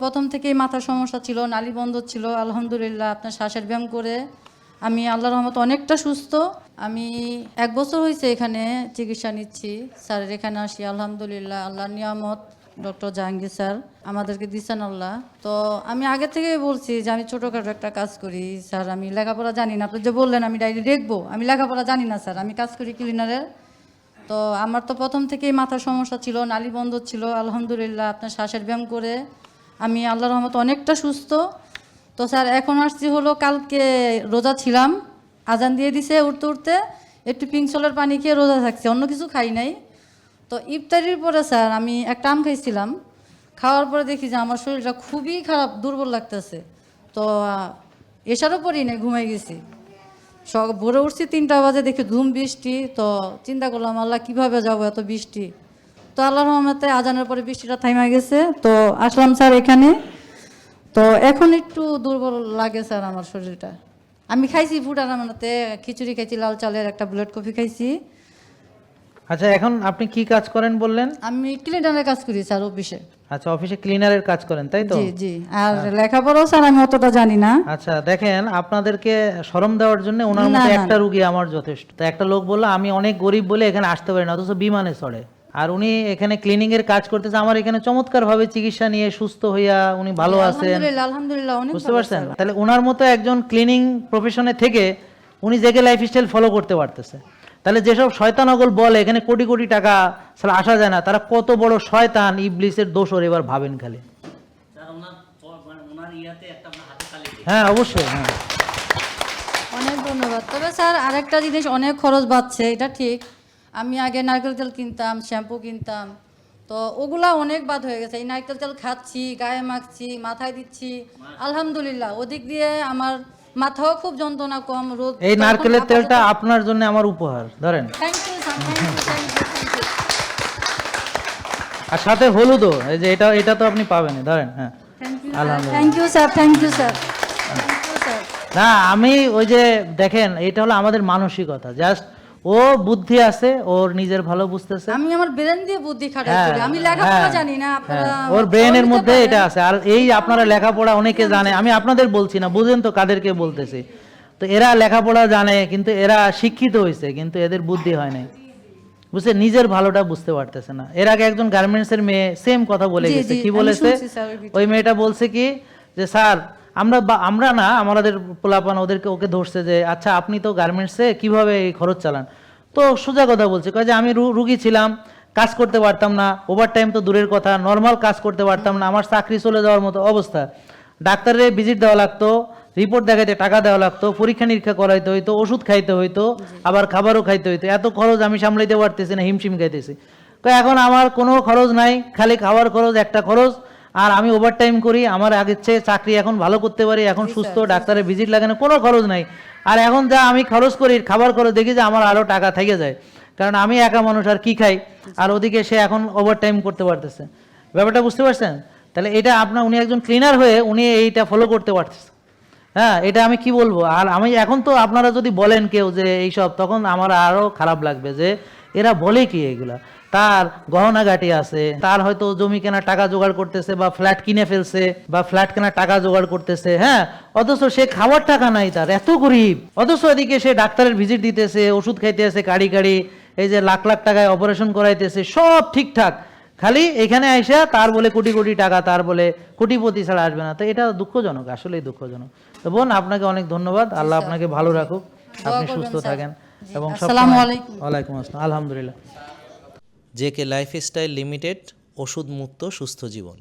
প্রথম থেকেই মাথার সমস্যা ছিল, নালী বন্ধ ছিল। আলহামদুলিল্লাহ আপনার শ্বাসের ব্যায়াম করে আমি আল্লাহর রহমতে অনেকটা সুস্থ। আমি 1 বছর হয়েছে এখানে চিকিৎসা নিচ্ছি। স্যারের এখানে আসি আলহামদুলিল্লাহ, আল্লাহর নিয়ামত। ডক্টর জাহাঙ্গীর স্যার আমাদেরকে দিচ্ছেন আল্লাহ। তো আমি আগে থেকেই বলছি যে আমি ছোটোখাটো একটা কাজ করি স্যার, আমি লেখাপড়া জানি না। আপনি যে বললেন আমি ডায়েরি দেখবো, আমি লেখাপড়া জানি না স্যার, আমি কাজ করি ক্লিনারের। তো আমার তো প্রথম থেকেই মাথার সমস্যা ছিল, নালী বন্ধ ছিল। আলহামদুলিল্লাহ আপনার শ্বাসের ব্যায়াম করে আমি আল্লাহর রহমতে অনেকটা সুস্থ। তো স্যার এখন আসছি হলো, কালকে রোজা ছিলাম, আজান দিয়ে দিছে, উঠতে উঠতে একটু পিংসলের পানি খেয়ে রোজা থাকছে, অন্য কিছু খাই নাই। তো ইফতারির পরে স্যার আমি একটা আম খাইছিলাম, খাওয়ার পরে দেখি যে আমার শরীরটা খুবই খারাপ, দুর্বল লাগতেছে। তো এসারও পরই নাই, ঘুমাই গেছি। ভোরে উঠছি 3টা বাজে, দেখি ধুম বৃষ্টি। তো চিন্তা করলাম আল্লাহ কীভাবে যাবো এত বৃষ্টি। তো আল্লাহর রহমতে আজানের পরে বৃষ্টিটা থাইমা গেছে। তো আসলাম স্যার এখানে। তো এখন একটু দুর্বল লাগে স্যার আমার শরীরটা। আমি খাইছি ফুটার রান্নাতে খিচুড়ি খাইছি, লাল চালের একটা ব্লেড কফি খাইছি। আচ্ছা, এখন আপনি কি কাজ করেন বললেন? আমি ক্লিনারের কাজ করি স্যার অফিসে। আচ্ছা, অফিসে ক্লিনারের কাজ করেন, তাই তো? জি জি। আর লেখাপড়াও স্যার আমি অতটা জানি না। আচ্ছা, দেখেন আপনাদেরকে শরম দেওয়ার জন্য ওনার মতো একটা রুগী আমার যথেষ্ট। তো একটা লোক বললো আমি অনেক গরিব বলে এখানে আসতে পারি না, অথচ বিমানে চড়ে। আর উনি এখানে ক্লিনিং এর কাজ করতেছে, আমার এখানে চমৎকার ভাবে চিকিৎসা নিয়ে সুস্থ হইয়া উনি ভালো আছেন। আলহামদুলিল্লাহ অনেক বুঝতে পারছেন? তাহলে ওনার মতো একজন ক্লিনিং প্রফেশনে থেকে উনি জেগে লাইফস্টাইল ফলো করতে পারতেছে। তাহলে যেসব শয়তান অগল বলে এখানে কোটি কোটি টাকা আসলে আসা যায় না, তারা কত বড় শয়তান, ইবলিসের দোসর। এবার ভাবেন খালি। হ্যাঁ অবশ্যই, হ্যাঁ অনেক ধন্যবাদ। তবে স্যার আরেকটা জিনিস, অনেক খরচ বাড়ছে, এটা ঠিক। আমি আগে নারকেল তেল কিনতাম, শ্যাম্পু কিনতাম, তো ওগুলা অনেক বাদ হয়ে গেছে। এই নারকেল তেল খাচ্ছি, গায়ে মাখছি, মাথায় দিচ্ছি, আলহামদুলিল্লাহ ওদিক দিয়ে আমার মাথাও খুব যন্ত্রণা কম। রোদ, এই নারকেলের তেলটা আপনার জন্য আমার উপহার, ধরেন। Thank you sir, thank you. আর সাথে হলুদও, এই যে এটা তো আপনি পাবেন, ধরেন। হ্যাঁ thank you sir, thank you sir. না, আমি ওই যে দেখেন, এটা হলো আমাদের মানসিকতা। জাস্ট ও বুদ্ধি আছে, ওর নিজের ভালো বুঝতেছে। আমি আমার ব্রেন দিয়ে বুদ্ধি খাটাই করি, আমি লেখাপড়া জানি না। আপনারা ওর ব্রেনের মধ্যে এটা আছে। আর এই আপনারা লেখাপড়া অনেকে জানে, আমি আপনাদের বলছি না, বুঝেন তো কাদেরকে বলতেছি। তো এরা লেখাপড়া জানে, কিন্তু এরা শিক্ষিত হয়েছে, কিন্তু এদের বুদ্ধি হয় নাই, বুঝছে, নিজের ভালোটা বুঝতে পারতেছে না। এর আগে একজন গার্মেন্টস এর মেয়ে সেম কথা বলে গেছে। কি বলেছে? ওই মেয়েটা বলছে কি যে স্যার আমরা না, আমাদের পোলাপান ওকে ধরছে যে আচ্ছা আপনি তো গার্মেন্টসে কিভাবে এই খরচ চালান। তো সোজা কথা বলছে, কয় যে আমি রুগী ছিলাম, কাজ করতে পারতাম না, ওভার টাইম তো দূরের কথা, নর্মাল কাজ করতে পারতাম না, আমার চাকরি চলে যাওয়ার মতো অবস্থা। ডাক্তারের ভিজিট দেওয়া লাগতো, রিপোর্ট দেখাইতে টাকা দেওয়া লাগতো, পরীক্ষা নিরীক্ষা করাইতে হইতো, ওষুধ খাইতে হইতো, আবার খাবারও খাইতে হইতো। এত খরচ আমি সামলাইতে পারতেছি না, হিমশিম খাইতেছি। তো এখন আমার কোনো খরচ নাই, খালি খাওয়ার খরচ একটা খরচ। আর আমি ওভার টাইম করি, আমার আগের চেয়ে চাকরি এখন ভালো করতে পারি, এখন সুস্থ, ডাক্তারের ভিজিট লাগে না, কোনো খরচ নাই। আর এখন যা আমি খরচ করি খাবার খরচ, দেখি যে আমার আরও টাকা থেকে যায়, কারণ আমি একা মানুষ আর কি খাই। আর ওদিকে সে এখন ওভার টাইম করতে পারতেছে। ব্যাপারটা বুঝতে পারছেন? তাহলে এটা উনি একজন ক্লিনার হয়ে উনি এইটা ফলো করতে পারতেছে। হ্যাঁ, এটা আমি কি বলবো। আর আমি এখন তো আপনারা যদি বলেন কেউ যে এইসব, তখন আমার আরো খারাপ লাগবে যে এরা বলে কি এগুলা। তার গহনাগাটি আছে, তার হয়তো জমি কেনার টাকা জোগাড় করতেছে, বা ফ্ল্যাট কিনে ফেলছে, বা ফ্ল্যাট কেনার টাকা জোগাড় করতেছে, হ্যাঁ, অথচ সে খাওয়ার টাকা নাই, তার এত গরিব। অথচ এদিকে সে ডাক্তারের ভিজিট দিতেছে, ওষুধ খাইতেছে কাড়ি কাড়ি, এই যে লাখ লাখ টাকায় অপারেশন করাইতেছে, সব ঠিকঠাক। খালি এখানে আইসা তার বলে কোটি কোটি টাকা, তার বলে কোটিপতি ছাড়া আসবে না। তো এটা দুঃখজনক, আসলেই দুঃখজনক। তো বোন, আপনাকে অনেক ধন্যবাদ, আল্লাহ আপনাকে ভালো রাখুক, আপনি সুস্থ থাকেন এবং আসসালামু আলাইকুম। ওয়ালাইকুম আসসালাম, আলহামদুলিল্লাহ। জেকে লাইফস্টাইল লিমিটেড, ওষুধ মুক্ত সুস্থ জীবন।